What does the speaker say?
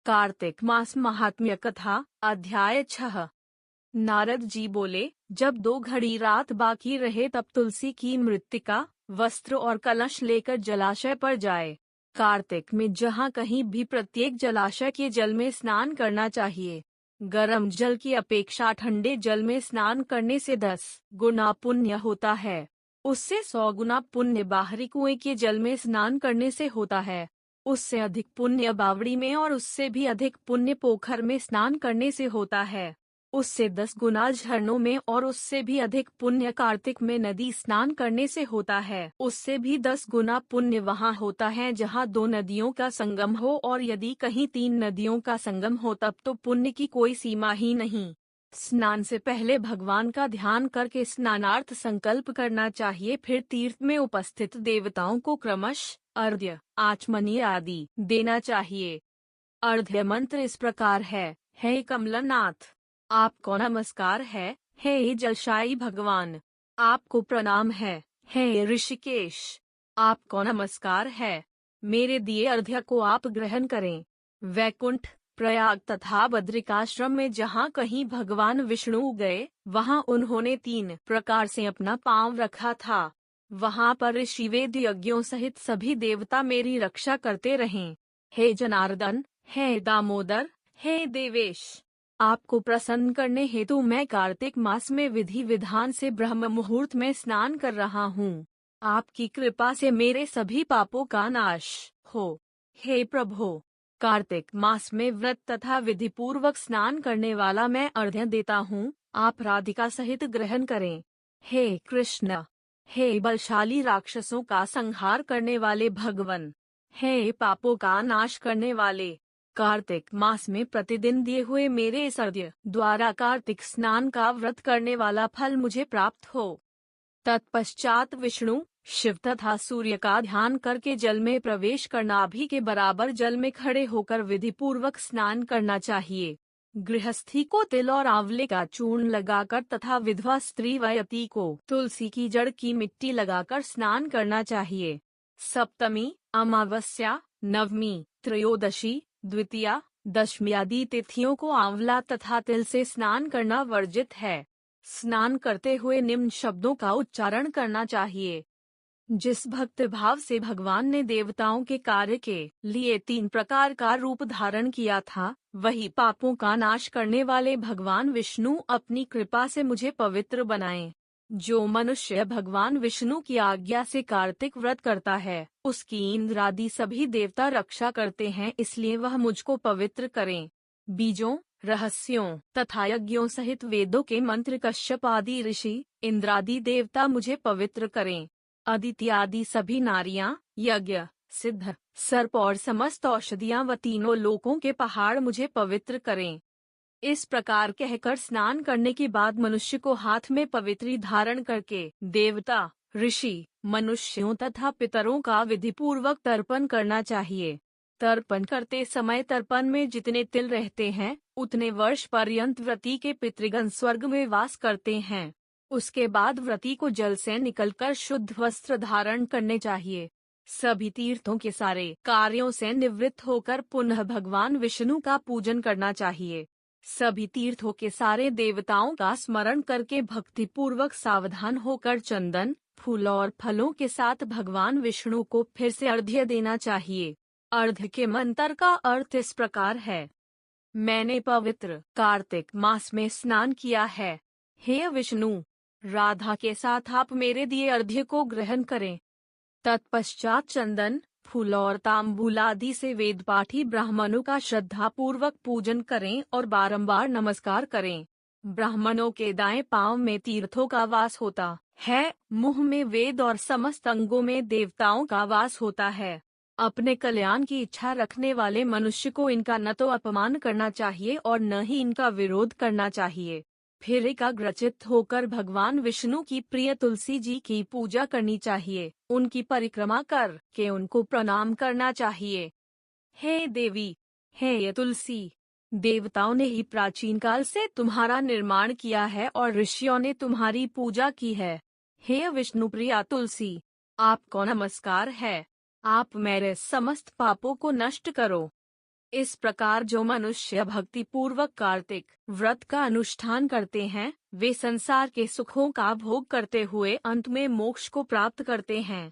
कार्तिक मास महात्म्य कथा अध्याय 6। नारद जी बोले, जब 2 घड़ी रात बाकी रहे तब तुलसी की मृत्तिका, वस्त्र और कलश लेकर जलाशय पर जाए। कार्तिक में जहाँ कहीं भी प्रत्येक जलाशय के जल में स्नान करना चाहिए। गर्म जल की अपेक्षा ठंडे जल में स्नान करने से 10 गुना पुण्य होता है। उससे 100 गुना पुण्य बाहरी कुएं के जल में स्नान करने से होता है। उससे अधिक पुण्य बावड़ी में और उससे भी अधिक पुण्य पोखर में स्नान करने से होता है। उससे 10 गुना झरनों में और उससे भी अधिक पुण्य कार्तिक में नदी स्नान करने से होता है। उससे भी 10 गुना पुण्य वहाँ होता है जहाँ 2 नदियों का संगम हो, और यदि कहीं 3 नदियों का संगम हो तब तो पुण्य की कोई सीमा ही नहीं। स्नान से पहले भगवान का ध्यान करके स्नानार्थ संकल्प करना चाहिए। फिर तीर्थ में उपस्थित देवताओं को क्रमशः अर्घ्य, आचमनी आदि देना चाहिए। अर्घ्य मंत्र इस प्रकार है। हे कमलनाथ, आपको नमस्कार है। हे जलशायी भगवान, आपको प्रणाम है। हे ऋषिकेश, आपको नमस्कार है। मेरे दिए अर्घ्य को आप ग्रहण करें। वैकुंठ, प्रयाग तथा बद्रिकाश्रम में जहाँ कहीं भगवान विष्णु गए, वहाँ उन्होंने 3 प्रकार से अपना पांव रखा था। वहाँ पर ऋषि वेद यज्ञों सहित सभी देवता मेरी रक्षा करते रहें। हे जनार्दन, हे दामोदर, हे देवेश, आपको प्रसन्न करने हेतु मैं कार्तिक मास में विधि विधान से ब्रह्म मुहूर्त में स्नान कर रहा हूँ। आपकी कृपा से मेरे सभी पापों का नाश हो। हे प्रभु, कार्तिक मास में व्रत तथा विधि पूर्वक स्नान करने वाला मैं अर्घ्य देता हूँ, आप राधिका सहित ग्रहण करें। हे कृष्ण, हे बलशाली राक्षसों का संहार करने वाले भगवन, हे पापों का नाश करने वाले, कार्तिक मास में प्रतिदिन दिए हुए मेरे इस अर्घ्य द्वारा कार्तिक स्नान का व्रत करने वाला फल मुझे प्राप्त हो। तत्पश्चात विष्णु, शिव तथा सूर्य का ध्यान करके जल में प्रवेश कर नाभि के बराबर जल में खड़े होकर विधि पूर्वक स्नान करना चाहिए। गृहस्थी को तिल और आंवले का चूर्ण लगाकर तथा विधवा स्त्री व यति को तुलसी की जड़ की मिट्टी लगाकर स्नान करना चाहिए। सप्तमी, अमावस्या, नवमी, त्रयोदशी, द्वितीया, दशमी आदि तिथियों को आंवला तथा तिल से स्नान करना वर्जित है। स्नान करते हुए निम्न शब्दों का उच्चारण करना चाहिए। जिस भक्त भाव से भगवान ने देवताओं के कार्य के लिए 3 प्रकार का रूप धारण किया था, वही पापों का नाश करने वाले भगवान विष्णु अपनी कृपा से मुझे पवित्र बनाएं। जो मनुष्य भगवान विष्णु की आज्ञा से कार्तिक व्रत करता है, उसकी इंद्र आदि सभी देवता रक्षा करते हैं, इसलिए वह मुझको पवित्र करें। बीजों, रहस्यों तथा यज्ञों सहित वेदों के मंत्र कश्यप आदि ऋषि, इंद्रादि देवता मुझे पवित्र करें। अदिति आदि सभी नारियां, यज्ञ, सिद्ध, सर्प और समस्त औषधियां व तीनों लोकों के पहाड़ मुझे पवित्र करें। इस प्रकार कहकर स्नान करने के बाद मनुष्य को हाथ में पवित्री धारण करके देवता, ऋषि, मनुष्यों तथा पितरों का विधि पूर्वक तर्पण करना चाहिए। तर्पण करते समय तर्पण में जितने तिल रहते हैं, उतने वर्ष पर्यंत व्रती के पितृगण स्वर्ग में वास करते हैं। उसके बाद व्रती को जल से निकलकर शुद्ध वस्त्र धारण करने चाहिए। सभी तीर्थों के सारे कार्यों से निवृत्त होकर पुनः भगवान विष्णु का पूजन करना चाहिए। सभी तीर्थों के सारे देवताओं का स्मरण करके भक्ति पूर्वक सावधान होकर चंदन, फूल और फलों के साथ भगवान विष्णु को फिर से अर्घ्य देना चाहिए। अर्घ्य के मंत्र का अर्थ इस प्रकार है। मैंने पवित्र कार्तिक मास में स्नान किया है। हे विष्णु, राधा के साथ आप मेरे दिए अर्घ्य को ग्रहण करें। तत्पश्चात चंदन, फूल और तांबूल आदि से वेद पाठी ब्राह्मणों का श्रद्धा पूर्वक पूजन करें और बारंबार नमस्कार करें। ब्राह्मणों के दाएं पांव में तीर्थों का वास होता है, मुंह में वेद और समस्त अंगों में देवताओं का वास होता है। अपने कल्याण की इच्छा रखने वाले मनुष्य को इनका न तो अपमान करना चाहिए और न ही इनका विरोध करना चाहिए। फिर एकाग्रचित्त होकर भगवान विष्णु की प्रिय तुलसी जी की पूजा करनी चाहिए। उनकी परिक्रमा कर के उनको प्रणाम करना चाहिए। हे देवी, हे तुलसी, देवताओं ने ही प्राचीन काल से तुम्हारा निर्माण किया है और ऋषियों ने तुम्हारी पूजा की है। हे विष्णु प्रिया तुलसी, आपको नमस्कार है। आप मेरे समस्त पापों को नष्ट करो। इस प्रकार जो मनुष्य भक्ति पूर्वक कार्तिक व्रत का अनुष्ठान करते हैं, वे संसार के सुखों का भोग करते हुए अंत में मोक्ष को प्राप्त करते हैं।